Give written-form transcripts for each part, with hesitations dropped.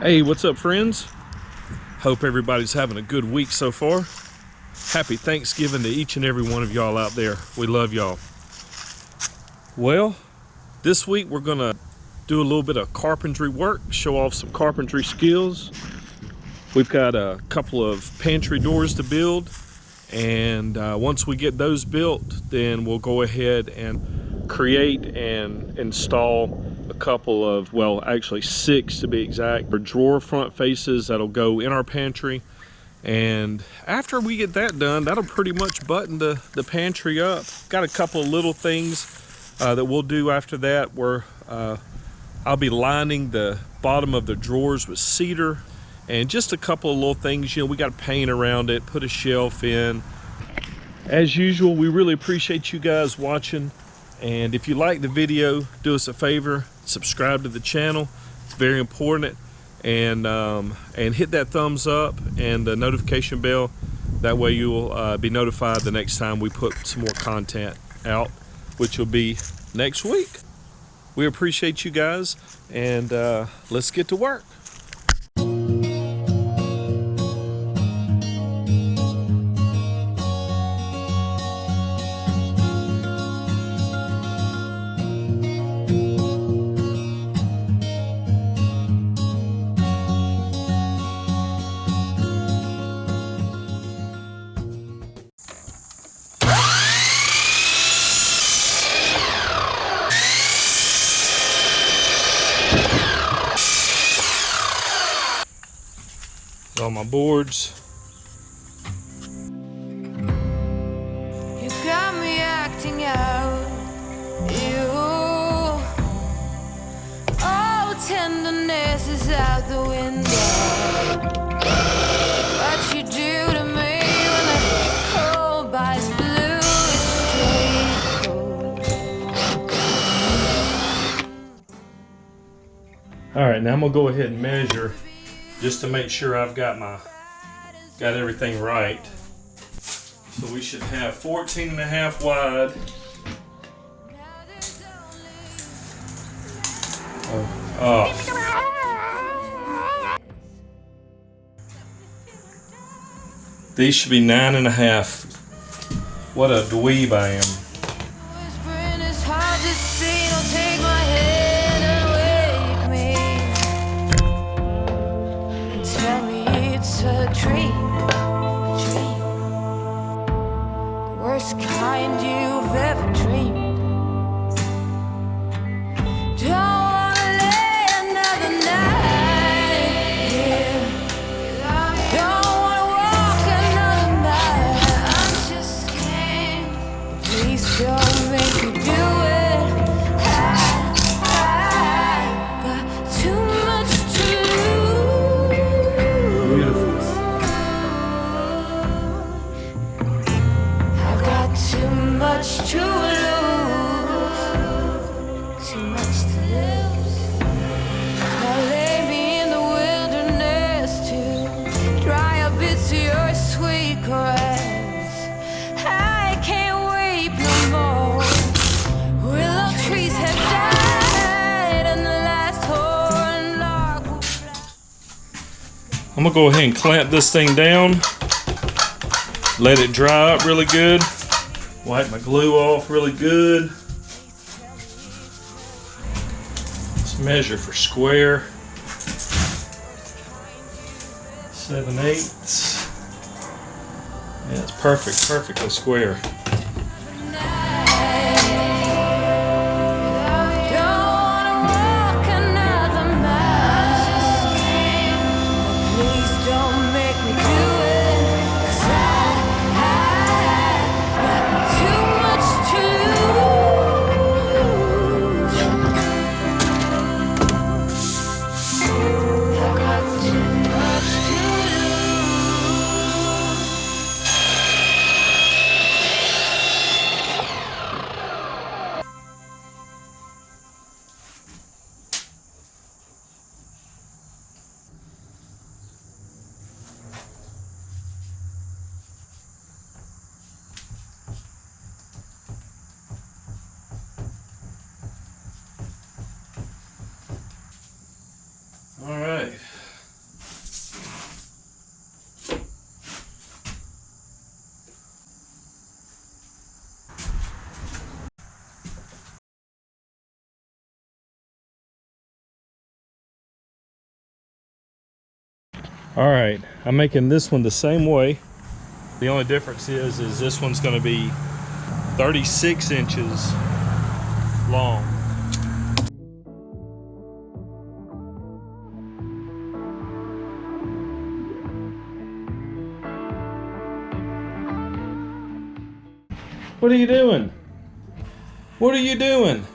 Hey, what's up, friends? Hope everybody's having a good week so far. Happy Thanksgiving to each and every one of y'all out there. We love y'all. Well, this week we're gonna do a little bit of carpentry work, show off some carpentry skills. We've got a couple of pantry doors to build, and once we get those built, then we'll go ahead and create and install a couple of, well, actually 6 to be exact, drawer front faces that'll go in our pantry. And after we get that done, that'll pretty much button the pantry up. Got a couple of little things that we'll do after that, where I'll be lining the bottom of the drawers with cedar, and just a couple of little things. You know, we got to paint around it, put a shelf in. As usual, we really appreciate you guys watching, and if you like the video, do us a favor, subscribe to the channel. It's very important. And hit that thumbs up and the notification bell. That way you'll be notified the next time we put some more content out, which will be next week. We appreciate you guys, and let's get to work. All my boards. You got me acting out. You, oh, tenderness is out the window. What you do to me when the cold bites blue is straight cold. All right, now I'm gonna go ahead and measure, just to make sure I've got everything right. So we should have 14.5 wide. Oh. These should be 9.5. What a dweeb I am. Whispering is hard to see. Don't take my hand and wake me. Tell me it's a dream, the worst kind you've ever dreamed. Don't wanna lay another night here. Don't wanna walk another night. I'm just scared. Please don't make me do it. I got too much to lose. Beautiful. I've got too much to lose. Too much to lose. Now lay me in the wilderness to dry up bits of your sweet caress. I can't wait no more. Willow trees have died, and the last horn log will fly. I'm gonna go ahead and clamp this thing down. Let it dry up really good. Wipe my glue off really good. Let's measure for square. 7/8. Yeah, it's perfect, perfectly square. All right, All right, I'm making this one the same way. The only difference is this one's going to be 36 inches long. What are you doing? What are you doing?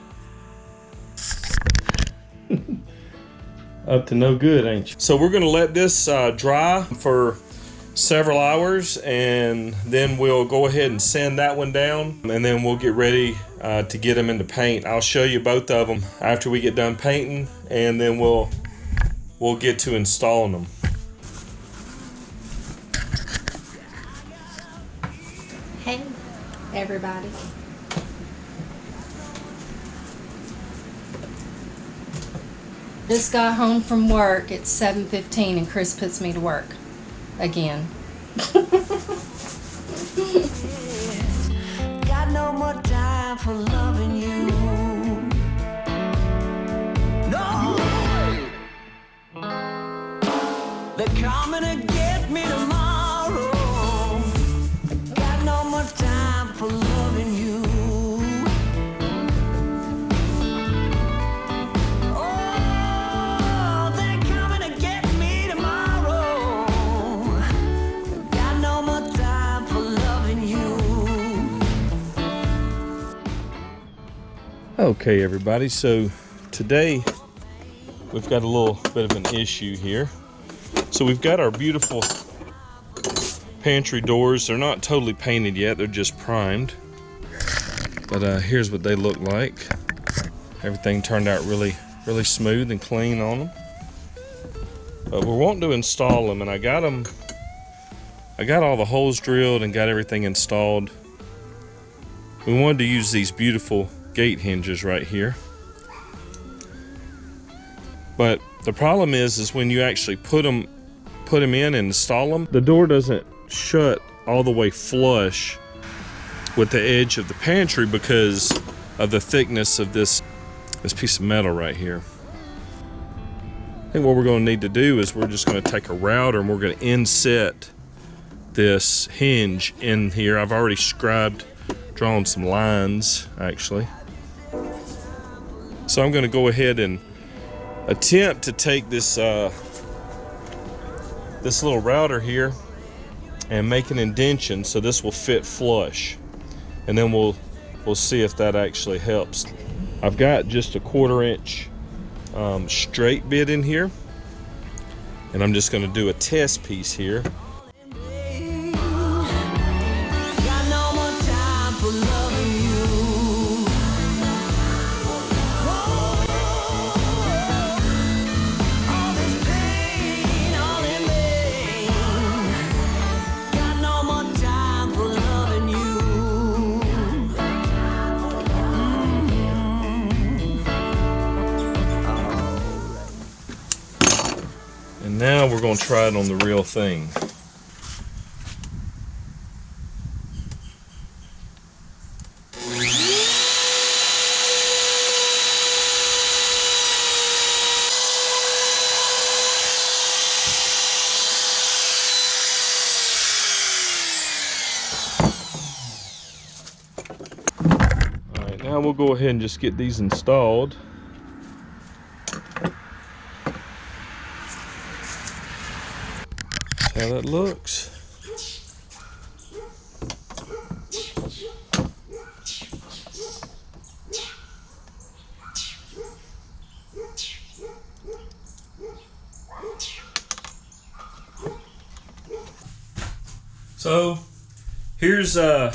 Up to no good, ain't you? So we're gonna let this dry for several hours, and then we'll go ahead and sand that one down, and then we'll get ready to get them into paint. I'll show you both of them after we get done painting, and then we'll get to installing them. Hey, everybody. Just got home from work. It's 7:15 and Chris puts me to work again. Got no more time for loving you. No, they're coming to get me tomorrow. Got no more time for loving you. Oh, they're coming to get me tomorrow. Got no more time for loving you. Okay, everybody, so today we've got a little bit of an issue here. So we've got our beautiful pantry doors. They're not totally painted yet, they're just primed. But here's what they look like. Everything turned out really smooth and clean on them. But we're wanting to install them, and I got all the holes drilled and got everything installed. We wanted to use these beautiful gate hinges right here. But the problem is when you actually put them in and install them, the door doesn't shut all the way flush with the edge of the pantry because of the thickness of this piece of metal right here. I think what we're going to need to do is we're just going to take a router and we're going to inset this hinge in here. I've already drawn some lines actually. So I'm going to go ahead and attempt to take this this little router here and make an indention so this will fit flush, and then we'll see if that actually helps. I've got just a 1/4 inch straight bit in here, and I'm just going to do a test piece here. Got no more time for loving you. All this pain, all in vain. Got no more time for loving you. And now we're going to try it on the real thing. All right, now we'll go ahead and just get these installed. How that looks. So here's our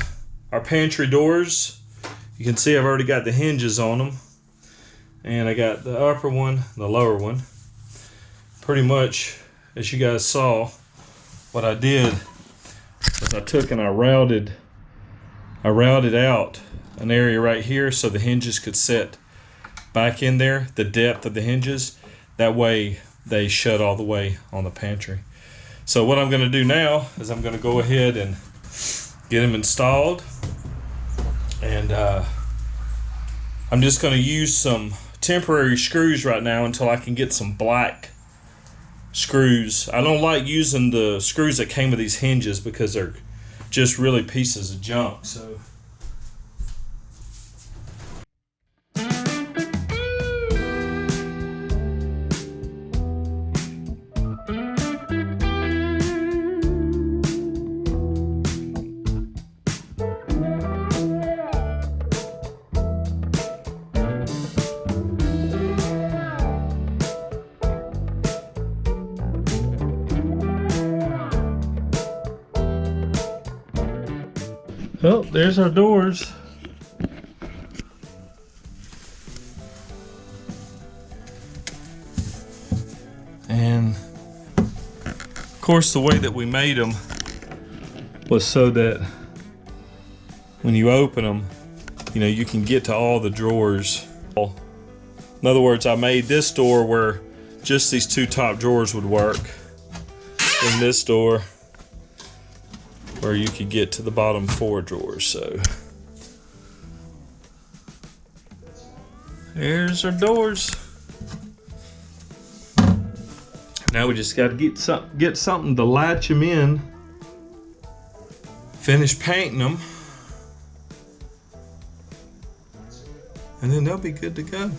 pantry doors. You can see I've already got the hinges on them, and I got the upper one, the lower one. Pretty much, as you guys saw, what I did was I took and I routed out an area right here so the hinges could set back in there, the depth of the hinges. That way they shut all the way on the pantry. So what I'm going to do now is I'm going to go ahead and get them installed, and I'm just going to use some temporary screws right now until I can get some black screws. I don't like using the screws that came with these hinges because they're just really pieces of junk. So oh, there's our doors. And of course the way that we made them was so that when you open them, you know, you can get to all the drawers. In other words, I made this door where just these two top drawers would work. And this door where you could get to the bottom 4 drawers. So there's our doors. Now we just got to get something to latch them in, finish painting them, and then they'll be good to go.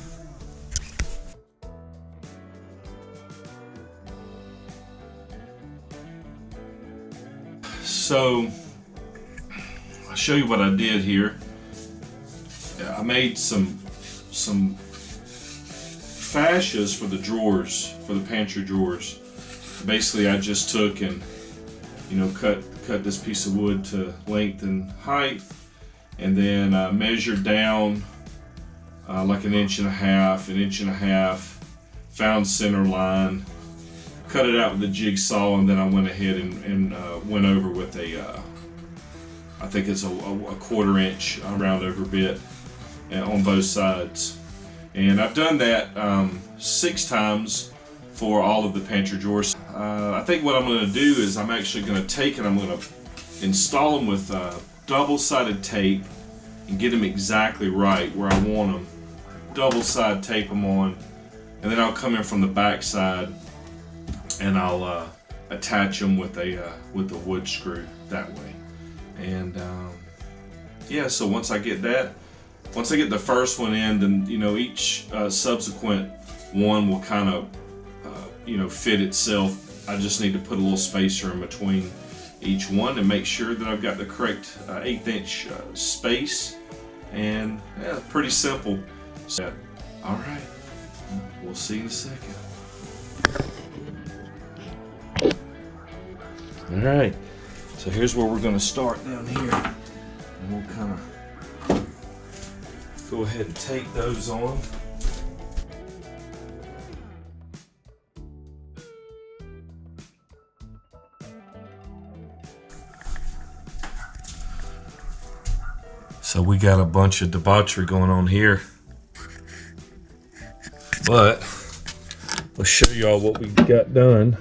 So I'll show you what I did here. I made some fascias for the drawers, for the pantry drawers. Basically, I just took and, you know, cut this piece of wood to length and height, and then measured down like 1.5 inches, found center line, cut it out with a jigsaw, and then I went ahead and went over with a I think it's a 1/4 inch round over bit on both sides. And I've done that 6 times for all of the pantry drawers. I think what I'm going to do is I'm actually going to take and I'm going to install them with double-sided tape and get them exactly right where I want them. Double-side tape them on, and then I'll come in from the back side and I'll attach them with a wood screw that way. And yeah, so once I get the first one in, then, you know, each subsequent one will kind of you know, fit itself. I just need to put a little spacer in between each one and make sure that I've got the correct 1/8 inch space. And yeah, pretty simple. So, all right, we'll see you in a second. All right, so here's where we're going to start down here, and we'll kind of go ahead and tape those on. So we got a bunch of debauchery going on here, but let's show y'all what we got done.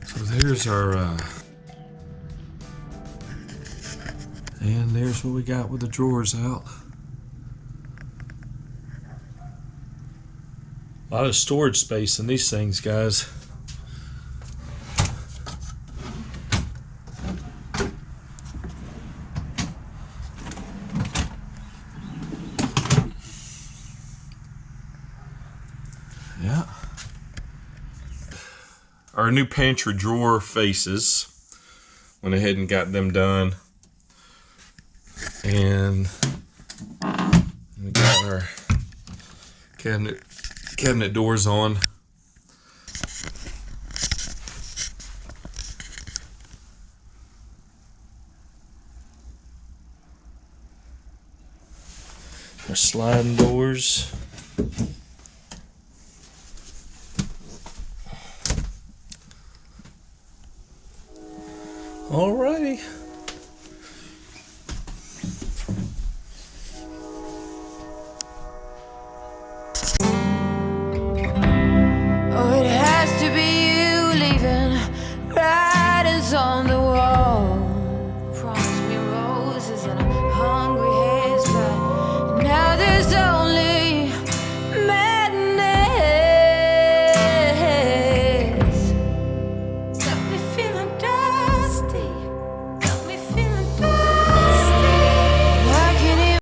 So there's our, and there's what we got with the drawers out. A lot of storage space in these things, guys. Yeah. Our new pantry drawer faces. Went ahead and got them done. And we got our cabinet doors on. Our sliding doors. Alrighty.